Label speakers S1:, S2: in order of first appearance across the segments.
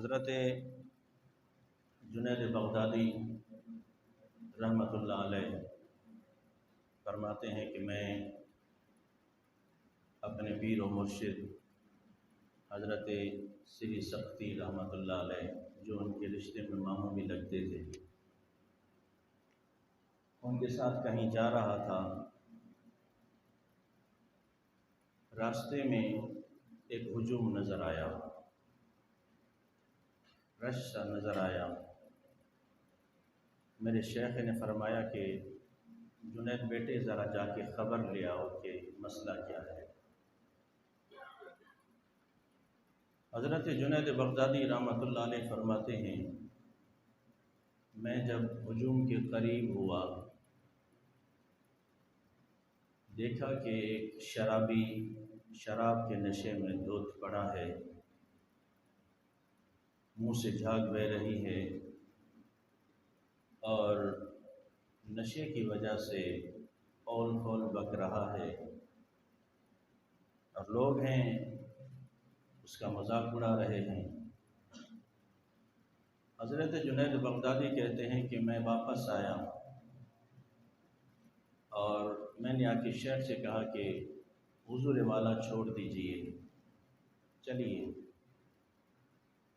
S1: حضرت جنید بغدادی رحمۃ اللہ علیہ فرماتے ہیں کہ میں اپنے پیر و مرشد حضرت سری سختی رحمۃ اللہ علیہ جو ان کے رشتے میں ماموں بھی لگتے تھے، ان کے ساتھ کہیں جا رہا تھا۔ راستے میں ایک ہجوم نظر آیا، رش سا نظر آیا۔ میرے شیخ نے فرمایا کہ جنید بیٹے ذرا جا کے خبر لے آؤ کہ مسئلہ کیا ہے۔ حضرت جنید بغدادی رحمۃ اللہ علیہ فرماتے ہیں، میں جب ہجوم کے قریب ہوا دیکھا کہ ایک شرابی شراب کے نشے میں دھت پڑا ہے، منہ سے جھاگ بہہ رہی ہے اور نشے کی وجہ سے اول کھول بک رہا ہے، اور لوگ ہیں اس کا مذاق اڑا رہے ہیں۔ حضرت جنید بغدادی کہتے ہیں کہ میں واپس آیا اور میں نے آ کے شیخ سے کہا کہ حضور والا چھوڑ دیجئے، چلیے۔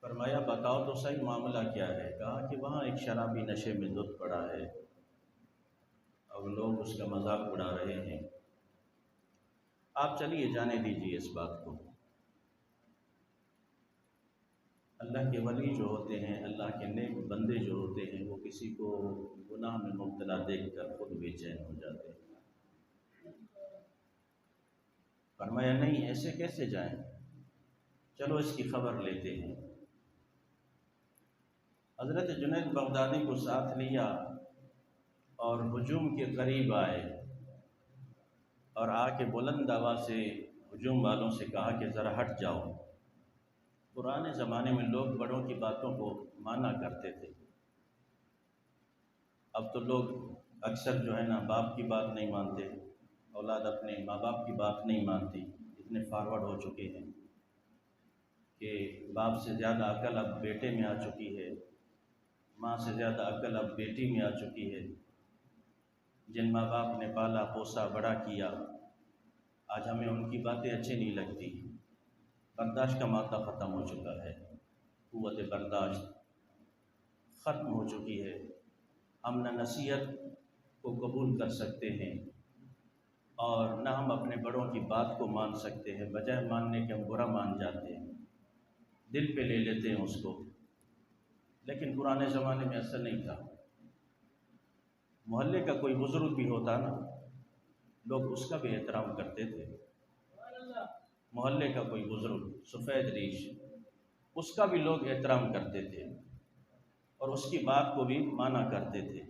S1: فرمایا بتاؤ تو صحیح معاملہ کیا ہے؟ کہا کہ وہاں ایک شرابی نشے میں دھت پڑا ہے اور لوگ اس کا مذاق اڑا رہے ہیں، آپ چلیے جانے دیجئے اس بات کو۔ اللہ کے ولی جو ہوتے ہیں، اللہ کے نیک بندے جو ہوتے ہیں، وہ کسی کو گناہ میں مبتلا دیکھ کر خود بے چین ہو جاتے ہیں۔ فرمایا نہیں، ایسے کیسے جائیں، چلو اس کی خبر لیتے ہیں۔ حضرت جنید بغدادی کو ساتھ لیا اور ہجوم کے قریب آئے اور آ کے بلند آواز سے ہجوم والوں سے کہا کہ ذرا ہٹ جاؤ۔ پرانے زمانے میں لوگ بڑوں کی باتوں کو مانا کرتے تھے، اب تو لوگ اکثر جو ہے نا باپ کی بات نہیں مانتے، اولاد اپنے ماں باپ کی بات نہیں مانتی، اتنے فارورڈ ہو چکے ہیں کہ باپ سے زیادہ عقل اب بیٹے میں آ چکی ہے، ماں سے زیادہ عقل اب بیٹی میں آ چکی ہے۔ جن ماں باپ نے پالا پوسا بڑا کیا، آج ہمیں ان کی باتیں اچھی نہیں لگتی، برداشت کا مادہ ختم ہو چکا ہے، قوت برداشت ختم ہو چکی ہے۔ ہم نہ نصیحت کو قبول کر سکتے ہیں اور نہ ہم اپنے بڑوں کی بات کو مان سکتے ہیں، بجائے ماننے کے ہم برا مان جاتے ہیں، دل پہ لے لیتے ہیں اس کو۔ لیکن پرانے زمانے میں ایسا نہیں تھا، محلے کا کوئی بزرگ بھی ہوتا نا، لوگ اس کا بھی احترام کرتے تھے۔ محلے کا کوئی بزرگ سفید ریش، اس کا بھی لوگ احترام کرتے تھے اور اس کی بات کو بھی مانا کرتے تھے۔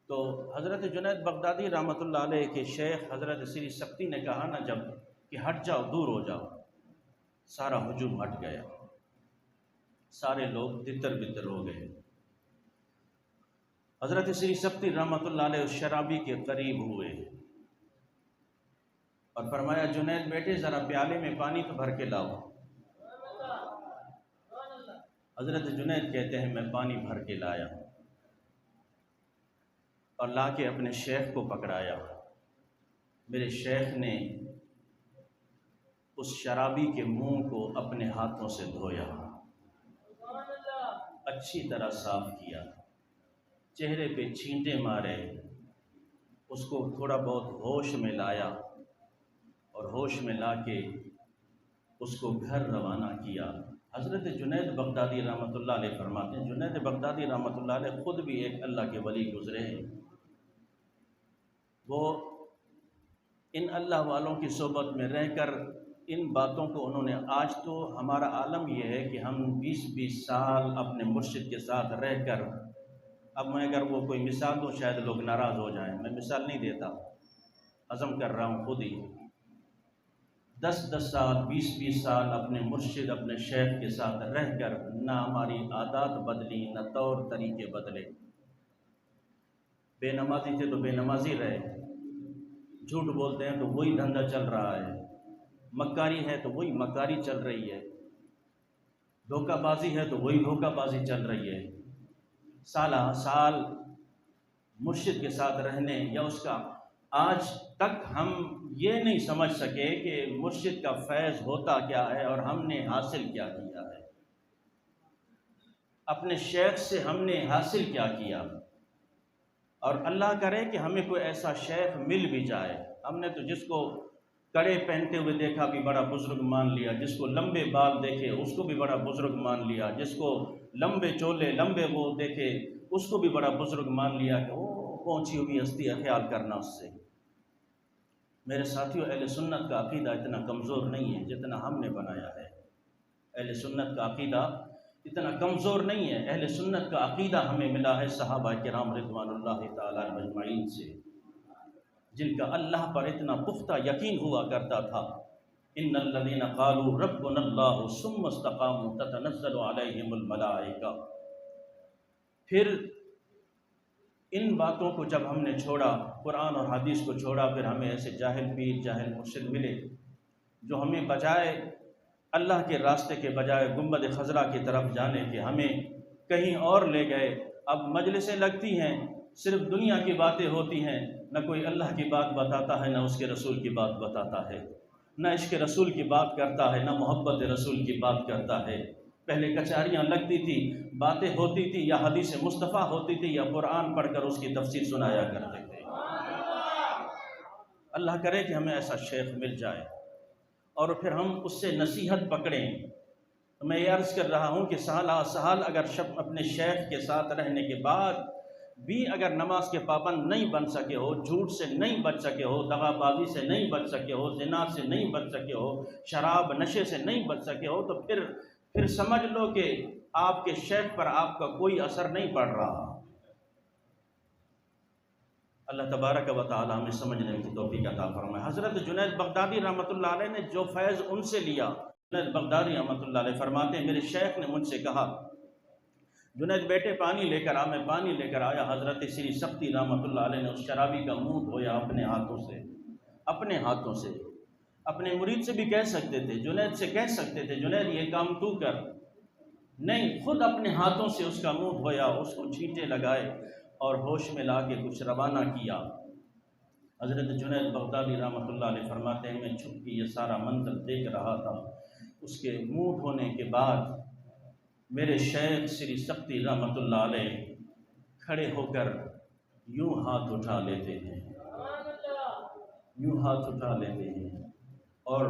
S1: تو حضرت جنید بغدادی رحمۃ اللہ علیہ کے شیخ حضرت سری سختی نے کہا نا جب کہ ہٹ جاؤ، دور ہو جاؤ، سارا ہجوم ہٹ گیا، سارے لوگ تتر بتر ہو گئے۔ حضرت سری سختی رحمۃ اللہ علیہ اس شرابی کے قریب ہوئے اور فرمایا جنید بیٹے ذرا پیالے میں پانی تو بھر کے لاؤ۔ حضرت جنید کہتے ہیں میں پانی بھر کے لایا اور لا کے اپنے شیخ کو پکڑایا۔ میرے شیخ نے اس شرابی کے منہ کو اپنے ہاتھوں سے دھویا، اچھی طرح صاف کیا، چہرے پہ چھینٹے مارے، اس کو تھوڑا بہت ہوش میں لایا اور ہوش میں لا کے اس کو گھر روانہ کیا۔ حضرت جنید بغدادی رحمۃ اللہ علیہ فرماتے ہیں، جنید بغدادی رحمۃ اللہ علیہ خود بھی ایک اللہ کے ولی گزرے ہیں، وہ ان اللہ والوں کی صحبت میں رہ کر ان باتوں کو انہوں نے، آج تو ہمارا عالم یہ ہے کہ ہم 20-20 سال اپنے مرشد کے ساتھ رہ کر، اب میں اگر وہ کوئی مثال دوں شاید لوگ ناراض ہو جائیں، میں مثال نہیں دیتا، عزم کر رہا ہوں خود ہی، 10-10 سال 20-20 سال اپنے مرشد اپنے شیخ کے ساتھ رہ کر نہ ہماری عادات بدلی، نہ طور طریقے بدلے۔ بے نمازی تھے تو بے نمازی رہے، جھوٹ بولتے ہیں تو وہی دھندا چل رہا ہے، مکاری ہے تو وہی مکاری چل رہی ہے۔ دھوکہ بازی ہے تو وہی دھوکہ بازی چل رہی ہے۔ سالہ سال مرشد کے ساتھ رہنے یا اس کا، آج تک ہم یہ نہیں سمجھ سکے کہ مرشد کا فیض ہوتا کیا ہے اور ہم نے حاصل کیا کیا ہے، اپنے شیخ سے ہم نے حاصل کیا کیا۔ اور اللہ کرے کہ ہمیں کوئی ایسا شیخ مل بھی جائے۔ ہم نے تو جس کو کڑے پہنتے ہوئے دیکھا بھی بڑا بزرگ مان لیا، جس کو لمبے بال دیکھے اس کو بھی بڑا بزرگ مان لیا، جس کو لمبے چولے لمبے وہ دیکھے اس کو بھی بڑا بزرگ مان لیا کہ وہ پہنچی ہوئی ہستی ہے، خیال کرنا اس سے۔ میرے ساتھیوں، اہل سنت کا عقیدہ اتنا کمزور نہیں ہے جتنا ہم نے بنایا ہے۔ اہل سنت کا عقیدہ اتنا کمزور نہیں ہے۔ اہل سنت کا عقیدہ ہمیں ملا ہے صحابہ کرام رضوان اللہ تعالیٰ مجمعین سے، جن کا اللہ پر اتنا پختہ یقین ہوا کرتا تھا۔ ان الذین قالوا ربنا اللہ ثم استقاموا تتنزل علیہم الملائکہ۔ پھر ان باتوں کو جب ہم نے چھوڑا، قرآن اور حدیث کو چھوڑا، پھر ہمیں ایسے جاہل پیر جاہل مرشد ملے جو ہمیں بجائے اللہ کے راستے کے بجائے گنبد خضرا کی طرف جانے کے ہمیں کہیں اور لے گئے۔ اب مجلسیں لگتی ہیں، صرف دنیا کی باتیں ہوتی ہیں، نہ کوئی اللہ کی بات بتاتا ہے نہ اس کے رسول کی بات بتاتا ہے، نہ عشق رسول کی بات کرتا ہے نہ محبت رسول کی بات کرتا ہے۔ پہلے کچہریاں لگتی تھی، باتیں ہوتی تھی، یا حدیث مصطفیٰ ہوتی تھی یا قرآن پڑھ کر اس کی تفسیر سنایا کرتے تھے۔ اللہ کرے کہ ہمیں ایسا شیخ مل جائے اور پھر ہم اس سے نصیحت پکڑیں۔ میں یہ عرض کر رہا ہوں کہ سالہ سال اگر اپنے شیخ کے ساتھ رہنے کے بعد بھی اگر نماز کے پابند نہیں بن سکے ہو، جھوٹ سے نہیں بچ سکے ہو، دغا بازی سے نہیں بچ سکے ہو، زنا سے نہیں بچ سکے ہو، شراب نشے سے نہیں بچ سکے ہو، تو پھر سمجھ لو کہ آپ کے شیخ پر آپ کا کوئی اثر نہیں پڑ رہا۔ اللہ تبارک و تعالی ہمیں سمجھنے کی توفیق عطا فرمائے۔ حضرت جنید بغدادی رحمۃ اللہ علیہ نے جو فیض ان سے لیا، جنید بغدادی رحمۃ اللہ علیہ فرماتے ہیں میرے شیخ نے مجھ سے کہا جنید بیٹے پانی لے کر آ۔ میں پانی لے کر آیا، حضرت سری سختی رحمۃ اللہ علیہ نے اس شرابی کا منہ دھویا اپنے ہاتھوں سے، اپنے ہاتھوں سے۔ اپنے مرید سے بھی کہہ سکتے تھے، جنید سے کہہ سکتے تھے جنید یہ کام تو کر، نہیں، خود اپنے ہاتھوں سے اس کا منہ دھویا، اس کو چھینٹے لگائے اور ہوش میں لا کے کچھ روانہ کیا۔ حضرت جنید بغدادی رحمۃ اللہ علیہ فرماتے ہیں میں چھپ کے یہ سارا منظر دیکھ رہا تھا۔ اس کے منہ دھونے کے بعد میرے شیخ سری سختی رحمۃ اللہ علیہ کھڑے ہو کر یوں ہاتھ اٹھا لیتے ہیں، یوں ہاتھ اٹھا لیتے ہیں، اور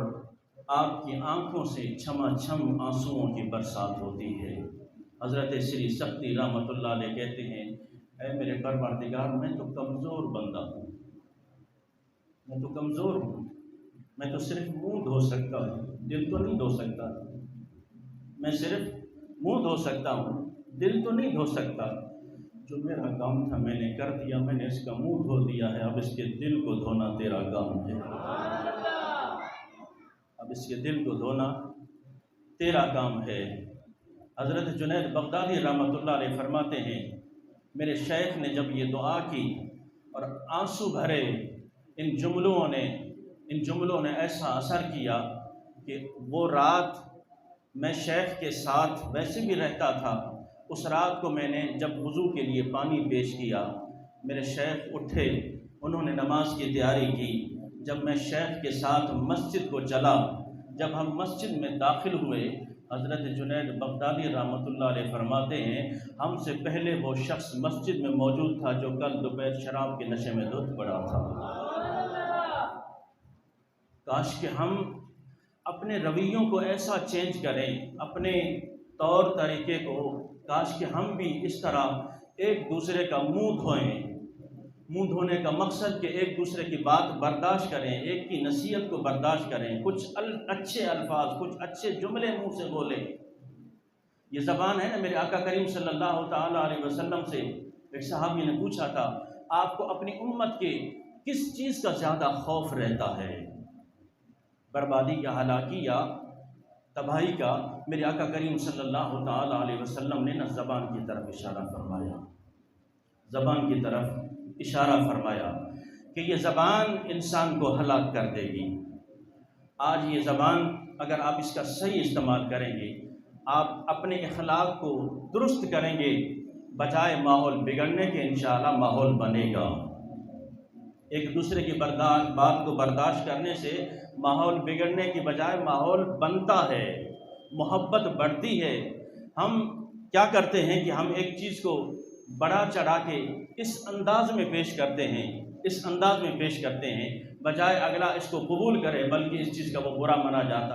S1: آپ کی آنکھوں سے چھما چھم آنسوؤں کی برسات ہوتی ہے۔ حضرت سری سختی رحمۃ اللہ علیہ کہتے ہیں اے میرے پروردگار میں تو کمزور بندہ ہوں، میں تو کمزور ہوں، میں تو صرف منہ دھو سکتا ہوں، دل تو نہیں دھو سکتا، میں صرف منہ دھو سکتا ہوں، دل تو نہیں دھو سکتا۔ جو میرا کام تھا میں نے کر دیا، میں نے اس کا منہ دھو دیا ہے، اب اس کے دل کو دھونا تیرا کام ہے، اب اس کے دل کو دھونا تیرا کام ہے۔ حضرت جنید بغدادی رحمۃ اللہ علیہ فرماتے ہیں میرے شیخ نے جب یہ دعا کی اور آنسو بھرے، ان جملوں نے ایسا اثر کیا کہ وہ رات میں شیخ کے ساتھ ویسے بھی رہتا تھا، اس رات کو میں نے جب وضو کے لیے پانی پیش کیا، میرے شیخ اٹھے، انہوں نے نماز کی تیاری کی۔ جب میں شیخ کے ساتھ مسجد کو چلا، جب ہم مسجد میں داخل ہوئے، حضرت جنید بغدادی رحمۃ اللہ علیہ فرماتے ہیں ہم سے پہلے وہ شخص مسجد میں موجود تھا جو کل دوپہر شراب کے نشے میں دھت پڑا تھا۔ کاش کہ ہم اپنے رویوں کو ایسا چینج کریں، اپنے طور طریقے کو، کاش کہ ہم بھی اس طرح ایک دوسرے کا منہ دھوئیں۔ منہ دھونے کا مقصد کہ ایک دوسرے کی بات برداشت کریں، ایک کی نصیحت کو برداشت کریں، کچھ اچھے الفاظ، کچھ اچھے جملے منہ سے بولیں۔ یہ زبان ہے نا، میرے آقا کریم صلی اللہ تعالیٰ علیہ وسلم سے ایک صحابی نے پوچھا تھا آپ کو اپنی امت کے کس چیز کا زیادہ خوف رہتا ہے، بربادی یا ہلاکی یا تباہی کا؟ میرے آقا کریم صلی اللہ تعالیٰ علیہ وسلم نے نہ زبان کی طرف اشارہ فرمایا، زبان کی طرف اشارہ فرمایا کہ یہ زبان انسان کو ہلاک کر دے گی۔ آج یہ زبان اگر آپ اس کا صحیح استعمال کریں گے، آپ اپنے اخلاق کو درست کریں گے، بجائے ماحول بگڑنے کے انشاءاللہ ماحول بنے گا۔ ایک دوسرے کی بات کو برداشت کرنے سے ماحول بگڑنے کی بجائے ماحول بنتا ہے، محبت بڑھتی ہے۔ ہم کیا کرتے ہیں کہ ہم ایک چیز کو بڑا چڑھا کے اس انداز میں پیش کرتے ہیں، بجائے اگلا اس کو قبول کرے، بلکہ اس چیز کا وہ برا منا جاتا ہے۔